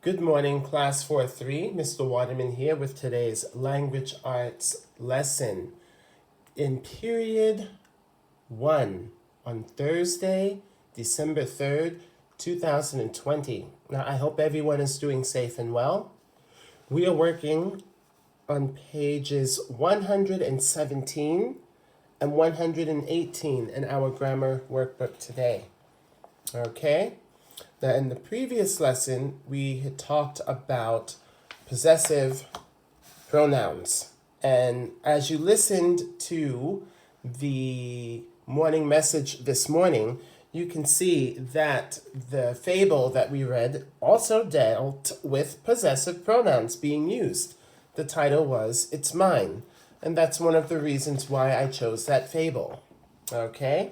Good morning, Class 4-3. Mr. Waterman here with today's Language Arts lesson in Period 1 on Thursday, December 3rd, 2020. Now, I hope everyone is doing safe and well. We are working on pages 117 and 118 in our grammar workbook today. Okay? Now, in the previous lesson, we had talked about possessive pronouns. And as you listened to the morning message this morning, you can see that the fable that we read also dealt with possessive pronouns being used. The title was It's Mine. And that's one of the reasons why I chose that fable. Okay?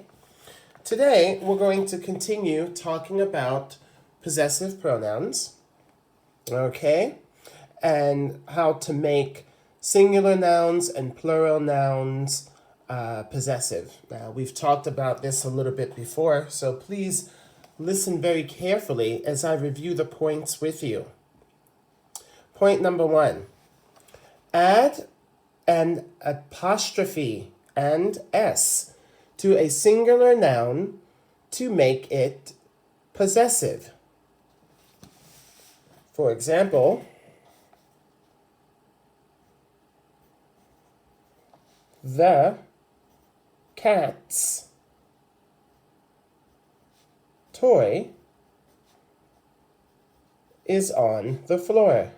Today, we're going to continue talking about possessive pronouns, okay, and how to make singular nouns and plural nouns possessive. Now, we've talked about this a little bit before, so please listen very carefully as I review the points with you. Point number 1, add an apostrophe and S to a singular noun to make it possessive. For example, the cat's toy is on the floor.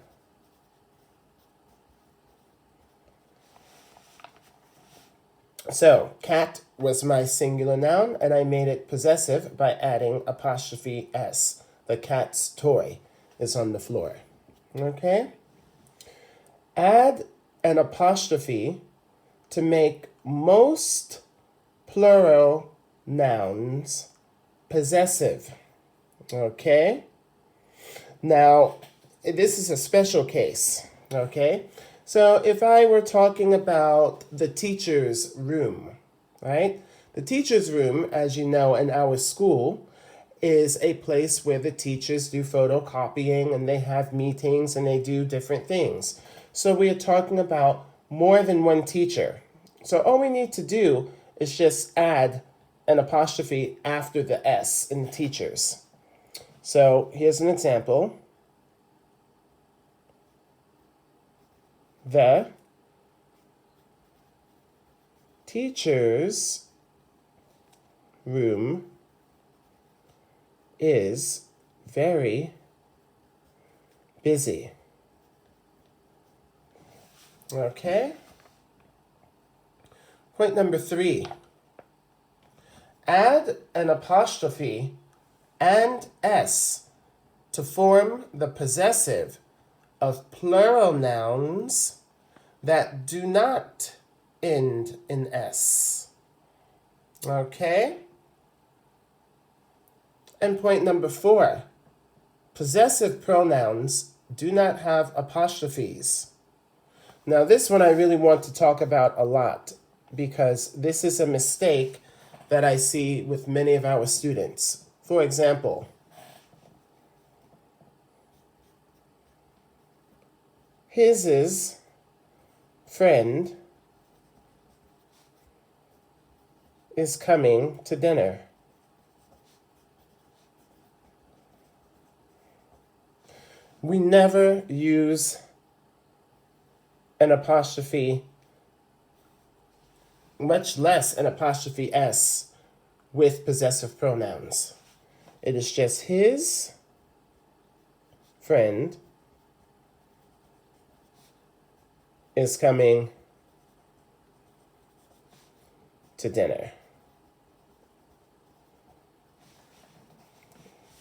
So, cat was my singular noun, and I made it possessive by adding apostrophe S. The cat's toy is on the floor. Okay? Add an apostrophe to make most plural nouns possessive. Okay? Now, this is a special case. Okay? So if I were talking about the teacher's room, right? The teacher's room, as you know, in our school, is a place where the teachers do photocopying and they have meetings and they do different things. So we are talking about more than one teacher. So all we need to do is just add an apostrophe after the S in teachers. So here's an example. The teacher's room is very busy. Okay? Point number 3. Add an apostrophe and S to form the possessive of plural nouns that do not end in S. Okay? And point number 4, possessive pronouns do not have apostrophes. Now this one I really want to talk about a lot because this is a mistake that I see with many of our students. For example, his friend is coming to dinner. We never use an apostrophe, much less an apostrophe S, with possessive pronouns. It is just his friend is coming to dinner.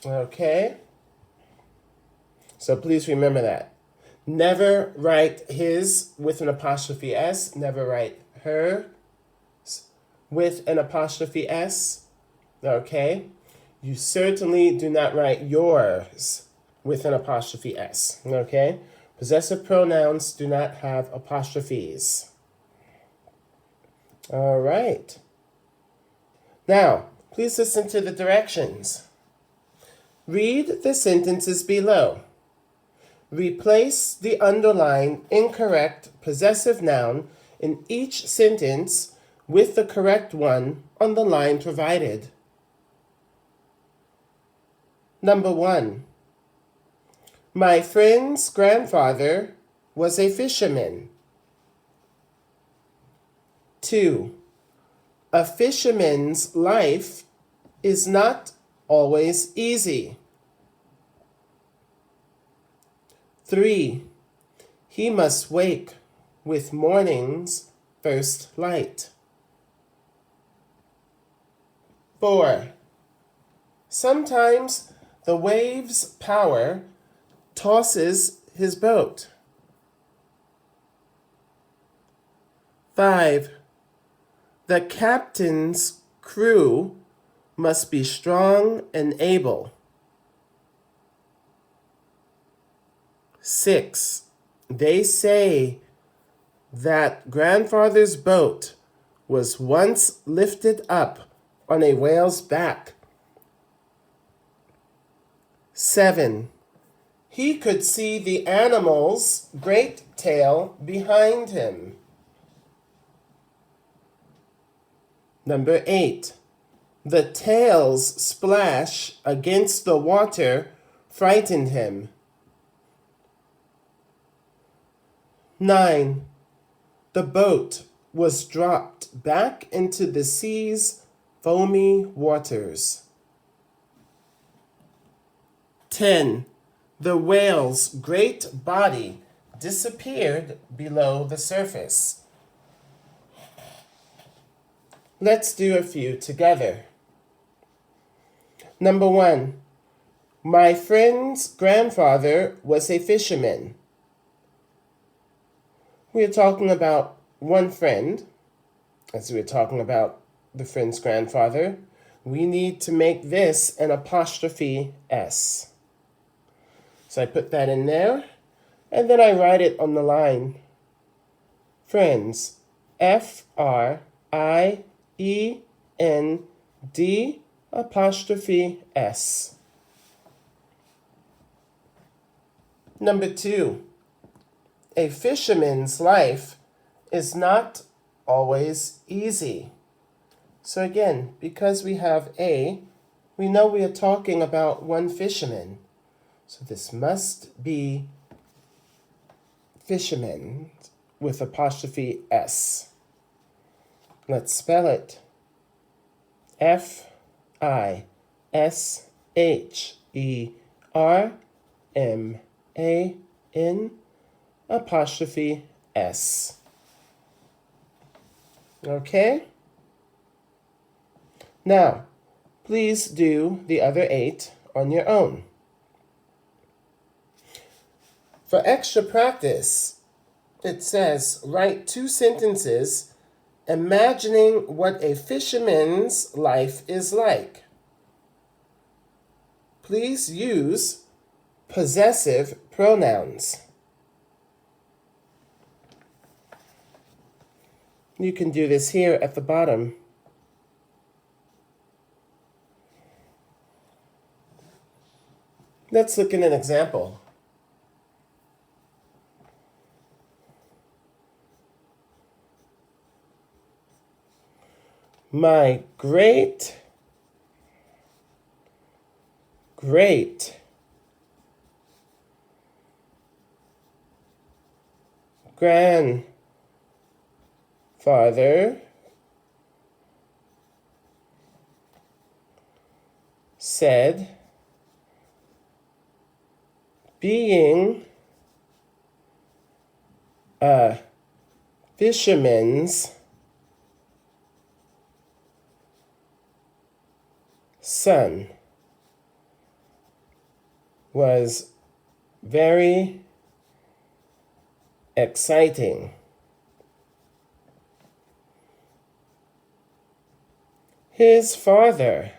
Okay? So please remember that. Never write his with an apostrophe S. Never write her with an apostrophe S. Okay? You certainly do not write yours with an apostrophe S. Okay? Possessive pronouns do not have apostrophes. All right. Now, please listen to the directions. Read the sentences below. Replace the underlined incorrect possessive noun in each sentence with the correct one on the line provided. Number 1. My friend's grandfather was a fisherman. 2. A fisherman's life is not always easy. 3. He must wake with morning's first light. 4. Sometimes the wave's power tosses his boat. 5. The captain's crew must be strong and able. 6. They say that grandfather's boat was once lifted up on a whale's back. 7. He could see the animal's great tail behind him. Number 8. The tail's splash against the water frightened him. 9. The boat was dropped back into the sea's foamy waters. 10. The whale's great body disappeared below the surface. Let's do a few together. Number 1. My friend's grandfather was a fisherman. We're talking about one friend, as we're talking about the friend's grandfather. We need to make this an apostrophe S. So I put that in there, and then I write it on the line. Friends, Friend'. Number 2. A fisherman's life is not always easy. So again, because we have a, we know we are talking about one fisherman. So this must be fisherman with apostrophe S. Let's spell it. Fisherman apostrophe S. Okay? Now, please do the other 8 on your own. For extra practice, it says write 2 sentences imagining what a fisherman's life is like. Please use possessive pronouns. You can do this here at the bottom. Let's look at an example. My great grandfather said being a fisherman's son was very exciting. His father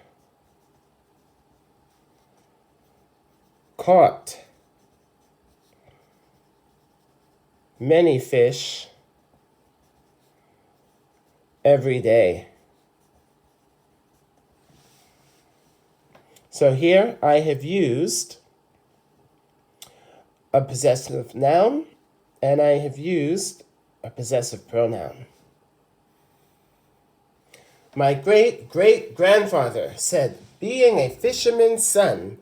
caught many fish every day. So here I have used a possessive noun, and I have used a possessive pronoun. My great-great-grandfather said being a fisherman's son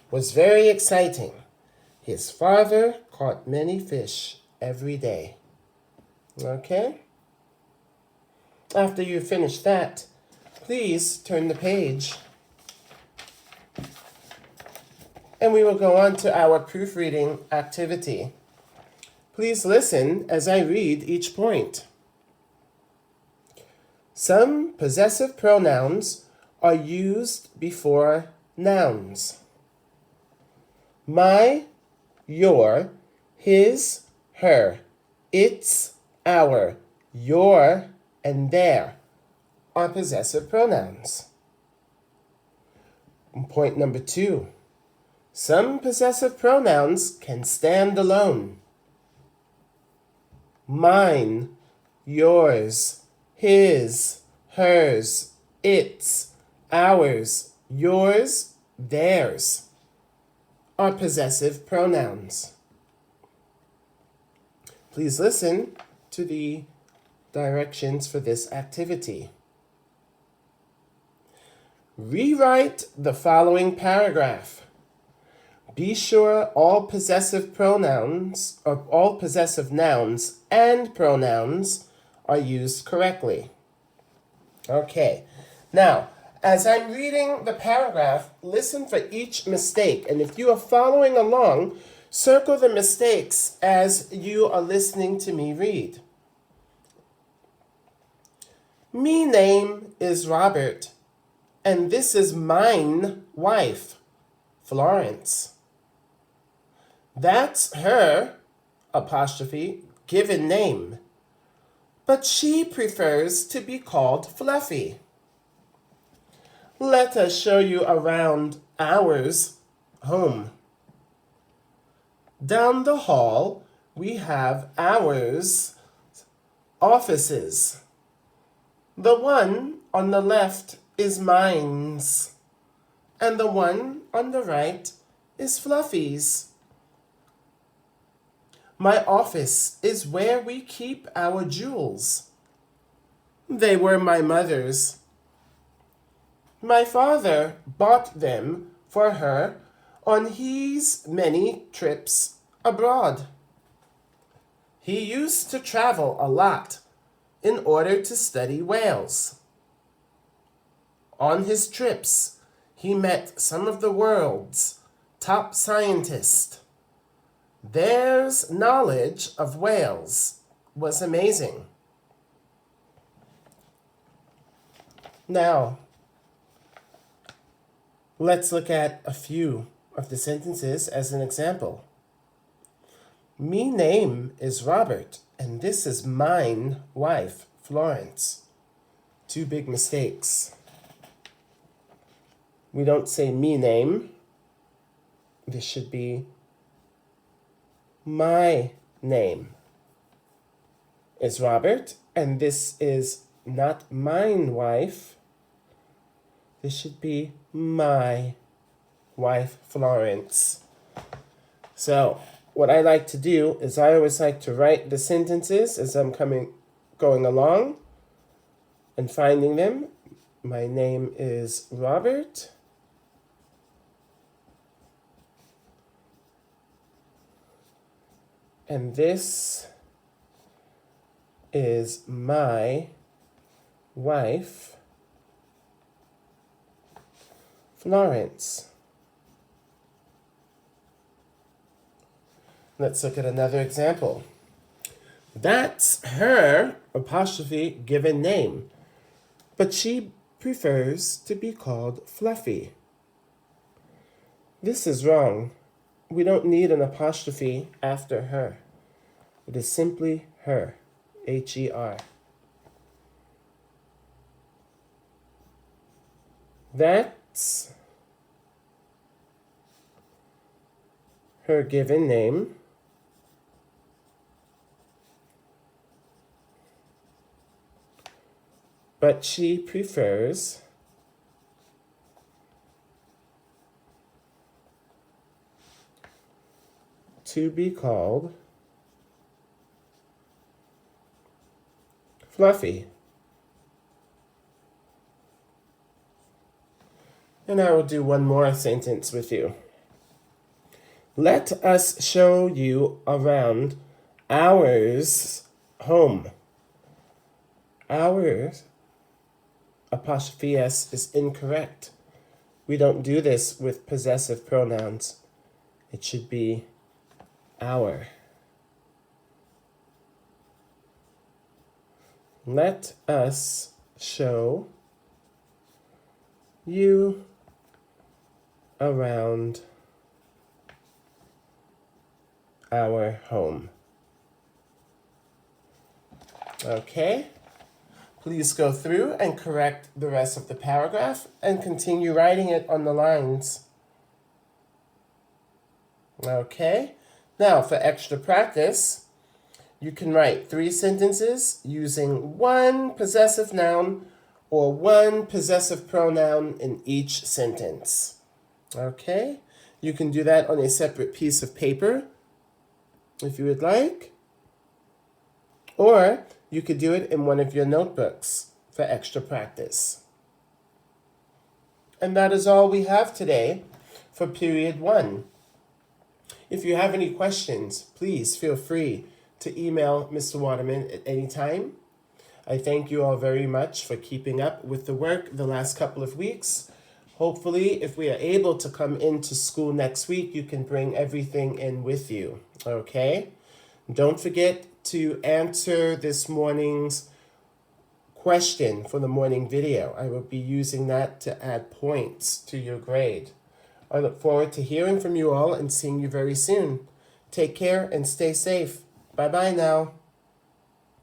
was very exciting. His father caught many fish every day. Okay? After you finish that, please turn the page. And we will go on to our proofreading activity. Please listen as I read each point. Some possessive pronouns are used before nouns. My, your, his, her, its, our, your, and their are possessive pronouns. Point number 2. Some possessive pronouns can stand alone. Mine, yours, his, hers, its, ours, yours, theirs are possessive pronouns. Please listen to the directions for this activity. Rewrite the following paragraph. Be sure all possessive pronouns, or all possessive nouns and pronouns are used correctly. Okay, now, as I'm reading the paragraph, listen for each mistake. And if you are following along, circle the mistakes as you are listening to me read. Me name is Robert, and this is mine wife, Florence. That's her, apostrophe, given name, but she prefers to be called Fluffy. Let us show you around ours home. Down the hall, we have ours offices. The one on the left is mine's, and the one on the right is Fluffy's. My office is where we keep our jewels. They were my mother's. My father bought them for her on his many trips abroad. He used to travel a lot in order to study whales. On his trips, he met some of the world's top scientists. Their knowledge of whales was amazing. Now, let's look at a few of the sentences as an example. Me name is Robert, and this is mine wife, Florence. 2 big mistakes. We don't say me name. This should be my name is Robert, and this is not mine wife. This should be my wife, Florence. So, what I like to do is I always like to write the sentences as I'm going along and finding them. My name is Robert. And this is my wife, Florence. Let's look at another example. That's her, apostrophe, given name, but she prefers to be called Fluffy. This is wrong. We don't need an apostrophe after her. It is simply her, H-E-R. That's her given name, but she prefers to be called Fluffy. And I will do one more sentence with you. Let us show you around ours home. Ours, apostrophe S, is incorrect. We don't do this with possessive pronouns. It should be our. Let us show you around our home. Okay? Please go through and correct the rest of the paragraph and continue writing it on the lines. Okay? Now, for extra practice, you can write 3 sentences using one possessive noun or one possessive pronoun in each sentence. Okay? You can do that on a separate piece of paper if you would like. Or you could do it in one of your notebooks for extra practice. And that is all we have today for period 1. If you have any questions, please feel free to email Mr. Waterman at any time. I thank you all very much for keeping up with the work the last couple of weeks. Hopefully, if we are able to come into school next week, you can bring everything in with you, okay? Don't forget to answer this morning's question for the morning video. I will be using that to add points to your grade. I look forward to hearing from you all and seeing you very soon. Take care and stay safe. Bye-bye now.